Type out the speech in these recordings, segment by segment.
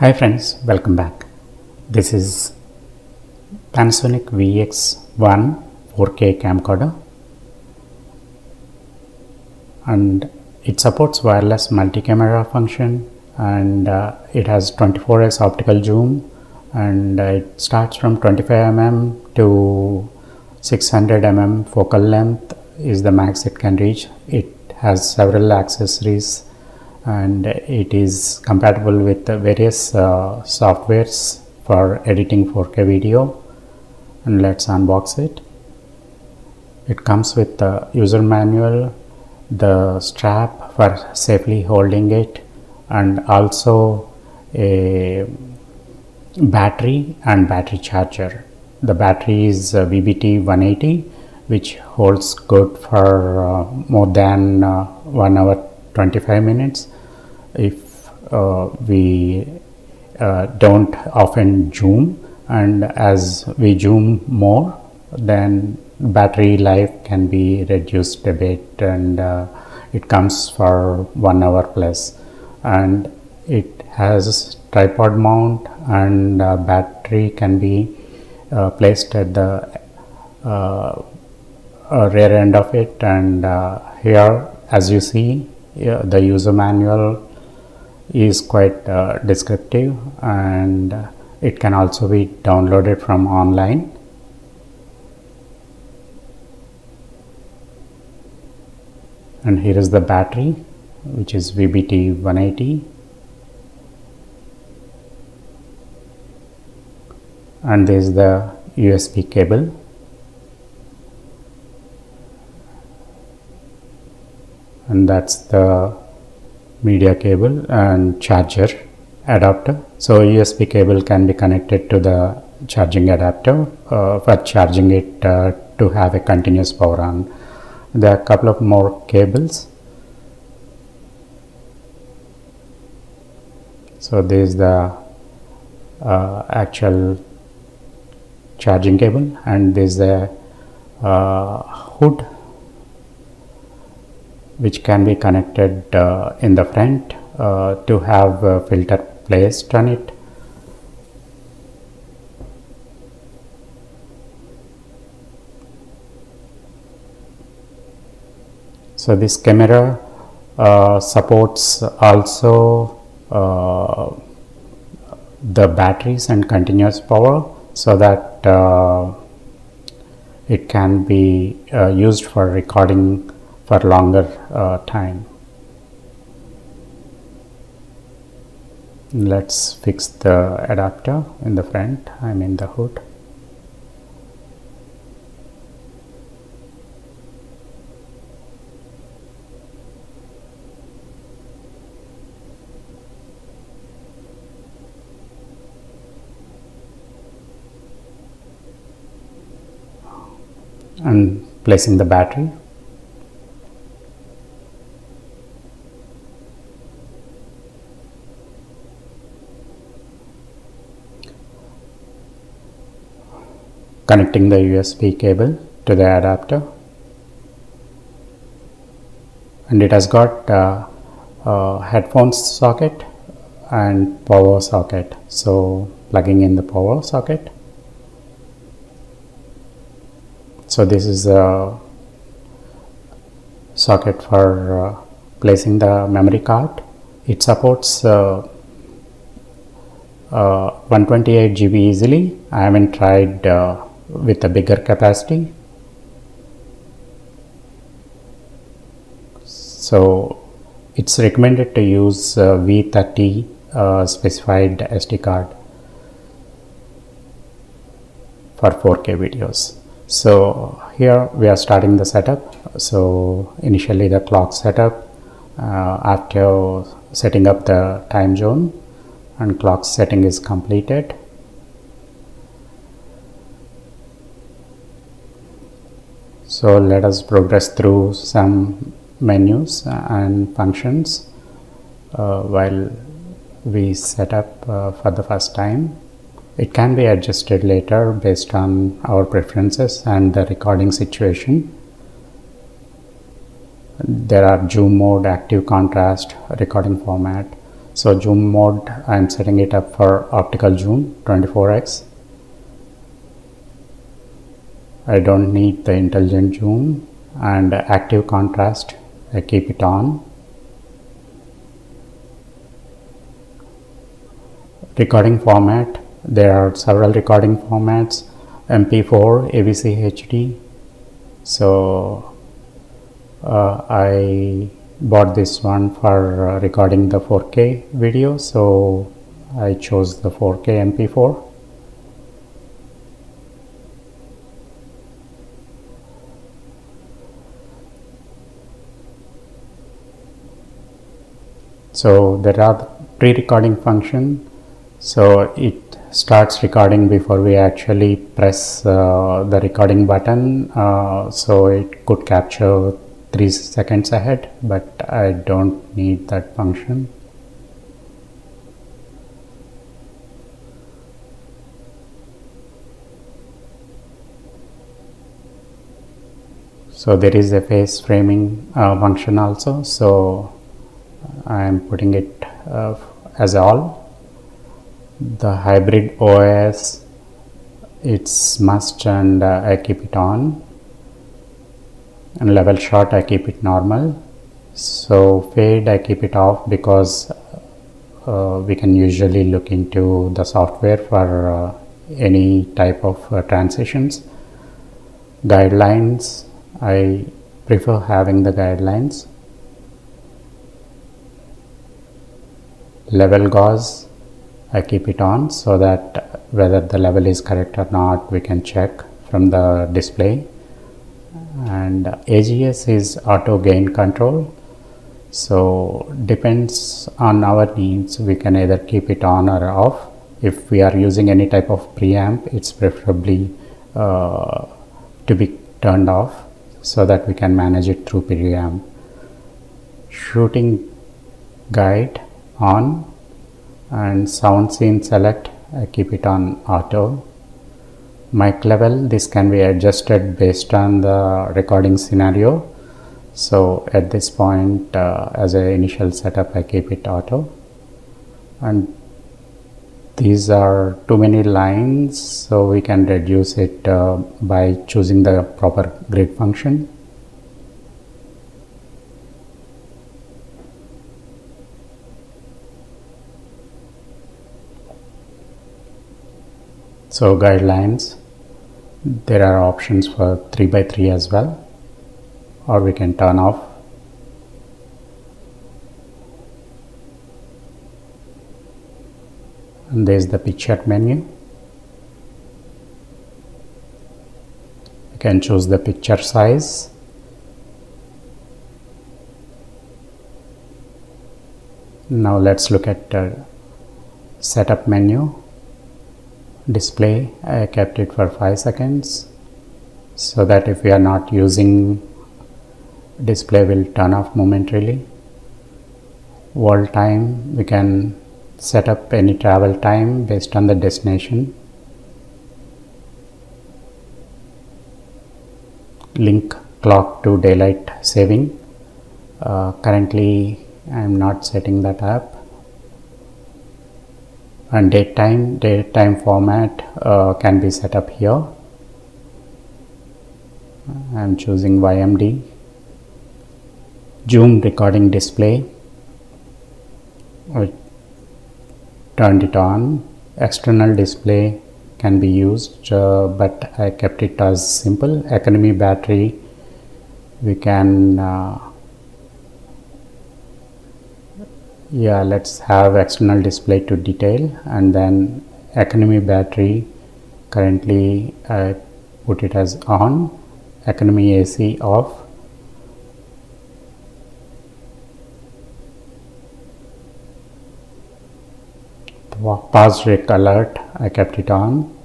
Hi friends, welcome back. This is Panasonic VX1 4K camcorder, and it supports wireless multi-camera function, and it has 24x optical zoom, and it starts from 25mm to 600mm focal length is the max it can reach. It has several accessories and it is compatible with various softwares for editing 4K video. And let's unbox it. It comes with the user manual, the strap for safely holding it, and also a battery and battery charger. The battery is VBT 180, which holds good for more than 1 hour 25 minutes if we don't often zoom, and as we zoom more, then battery life can be reduced a bit, and it comes for 1 hour plus. And it has tripod mount, and battery can be placed at the rear end of it. And here, as you see, the user manual is quite descriptive, and it can also be downloaded from online. And here is the battery, which is VBT 180, and there is the USB cable. And that's the media cable and charger adapter. So USB cable can be connected to the charging adapter for charging it to have a continuous power on. There are a couple of more cables. So this is the actual charging cable, and this is the hood, which can be connected in the front to have a filter placed on it. So this camera supports also the batteries and continuous power, so that it can be used for recording for longer time. Let's fix the adapter in the front, I mean the hood. And placing the battery. Connecting the USB cable to the adapter, and it has got headphones socket and power socket. So plugging in the power socket. So this is a socket for placing the memory card. It supports 128 GB easily. I haven't tried with a bigger capacity. So it's recommended to use V30 specified SD card for 4K videos. So here we are starting the setup. So initially the clock setup, after setting up the time zone, and clock setting is completed. So let us progress through some menus and functions while we set up for the first time. It can be adjusted later based on our preferences and the recording situation. There are zoom mode, active contrast, recording format. So zoom mode, I'm setting it up for optical zoom 24x. I don't need the intelligent zoom, and active contrast, I keep it on. Recording format, there are several recording formats, MP4, AVC HD. So I bought this one for recording the 4K video, so I chose the 4K MP4. So there are pre-recording function, so it starts recording before we actually press the recording button, so it could capture 3 seconds ahead, but I don't need that function. So there is a face framing function also, so I am putting it as all. The hybrid OS, it's must, and I keep it on. And level shot, I keep it normal. So fade, I keep it off because we can usually look into the software for any type of transitions. Guidelines, I prefer having the guidelines. Level gauze, I keep it on so that whether the level is correct or not we can check from the display. And AGS is auto gain control, so depends on our needs, we can either keep it on or off. If we are using any type of preamp, it's preferably to be turned off so that we can manage it through preamp. Shooting guide on, and sound scene select, I keep it on auto. Mic level, this can be adjusted based on the recording scenario, so at this point as an initial setup I keep it auto. And these are too many lines, so we can reduce it by choosing the proper grid function. So guidelines, there are options for 3x3 as well, or we can turn off. And there is the picture menu. You can choose the picture size. Now let's look at setup menu. Display, I kept it for 5 seconds so that if we are not using, display will turn off momentarily. World time, we can set up any travel time based on the destination. Link clock to daylight saving. Currently I am not setting that up. And daytime format can be set up here. I am choosing YMD. Zoom recording display, I turned it on. External display can be used, but I kept it as simple. Economy battery, we can let's have external display to detail, and then economy battery, currently I put it as on. Economy AC off. Pause rec alert, I kept it on.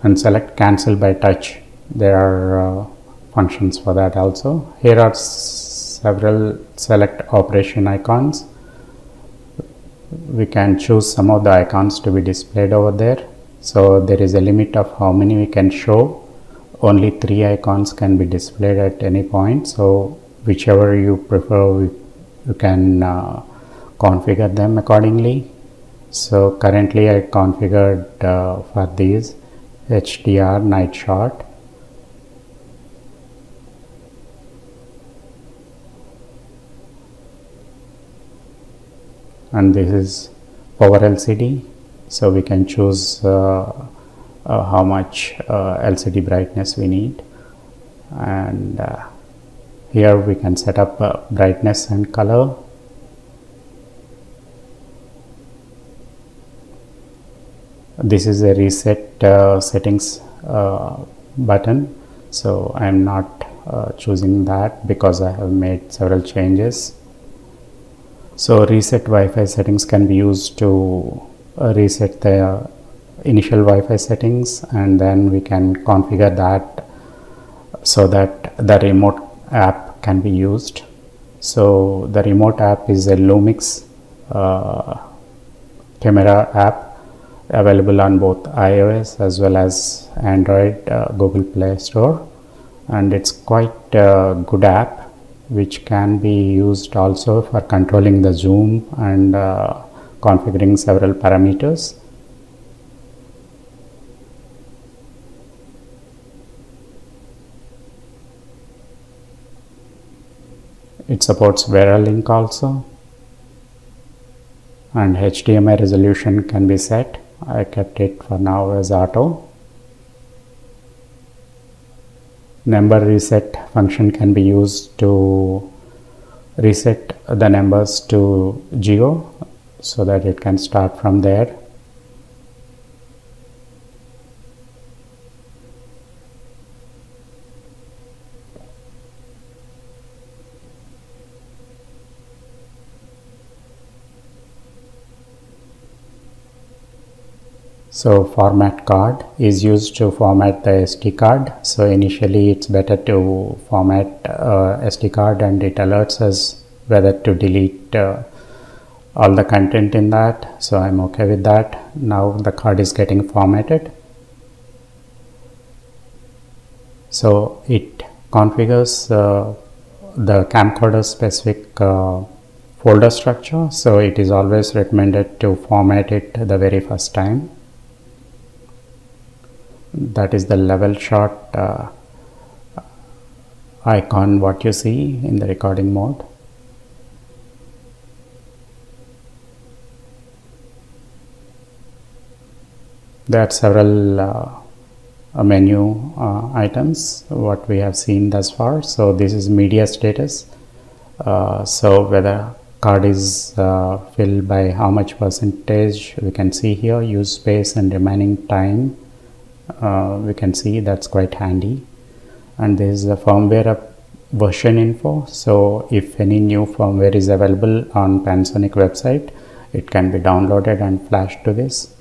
And select cancel by touch, there are functions for that also. Here are several select operation icons. We can choose some of the icons to be displayed over there. So there is a limit of how many we can show. Only 3 icons can be displayed at any point, so whichever you prefer, you can configure them accordingly. So currently I configured for these HDR night shot. And this is power LCD, so we can choose how much LCD brightness we need, and here we can set up brightness and color. This is a reset settings button, so I am not choosing that because I have made several changes. So reset Wi-Fi settings can be used to reset the initial Wi-Fi settings, and then we can configure that so that the remote app can be used. So the remote app is a Lumix camera app available on both iOS as well as Android Google Play Store, and it's quite a good app which can be used also for controlling the zoom and configuring several parameters. It supports VeriLink also, and HDMI resolution can be set. I kept it for now as auto. Number reset function can be used to reset the numbers to 0 so that it can start from there. So format card is used to format the SD card. So initially it's better to format SD card, and it alerts us whether to delete all the content in that. So I'm okay with that. Now the card is getting formatted. So it configures the camcorder specific folder structure. So it is always recommended to format it the very first time. That is the level shot icon what you see in the recording mode. There are several menu items what we have seen thus far. So this is media status, so whether card is filled by how much percentage we can see here. Use space and remaining time, we can see that's quite handy. And there is the firmware version info. So if any new firmware is available on Panasonic website, it can be downloaded and flashed to this.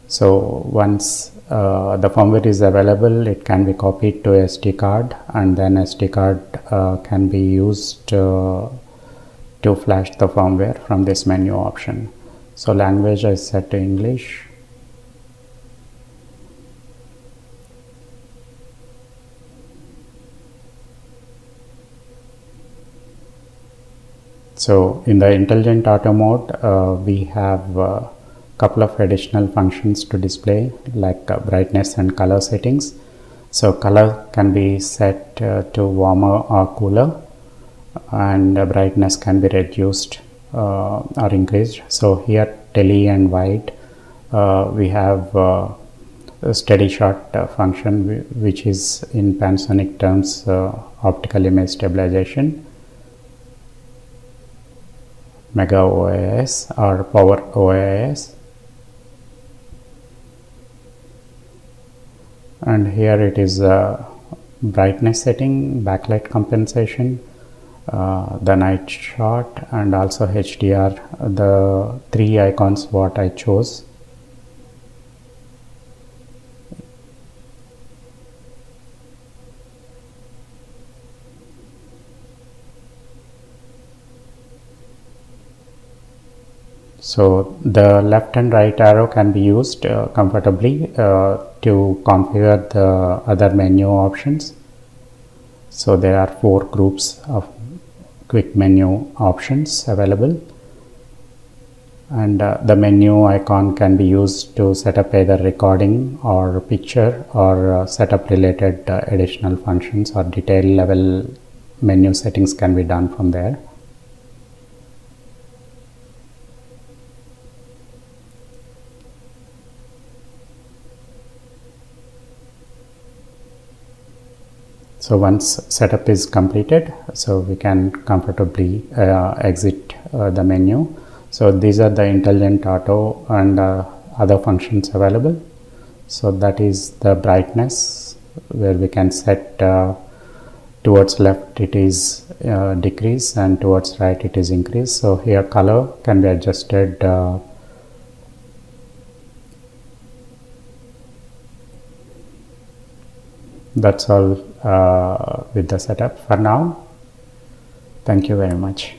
So once the firmware is available, it can be copied to SD card, and then SD card can be used to flash the firmware from this menu option. So language is set to English. So in the intelligent auto mode, we have a couple of additional functions to display, like brightness and color settings. So color can be set to warmer or cooler, and brightness can be reduced or increased. So here tele and wide, we have a steady shot function, which is in Panasonic terms optical image stabilization, mega OIS or power OIS. And here it is brightness setting, backlight compensation, the night shot, and also HDR, the three icons what I chose. So the left and right arrow can be used comfortably to configure the other menu options. So there are 4 groups of quick menu options available, and the menu icon can be used to set up either recording or picture, or set up related additional functions, or detail level menu settings can be done from there. So once setup is completed, so we can comfortably exit the menu. So these are the intelligent auto and other functions available. So that is the brightness, where we can set towards left it is decrease and towards right it is increase. So here color can be adjusted that's all with the setup for now. Thank you very much.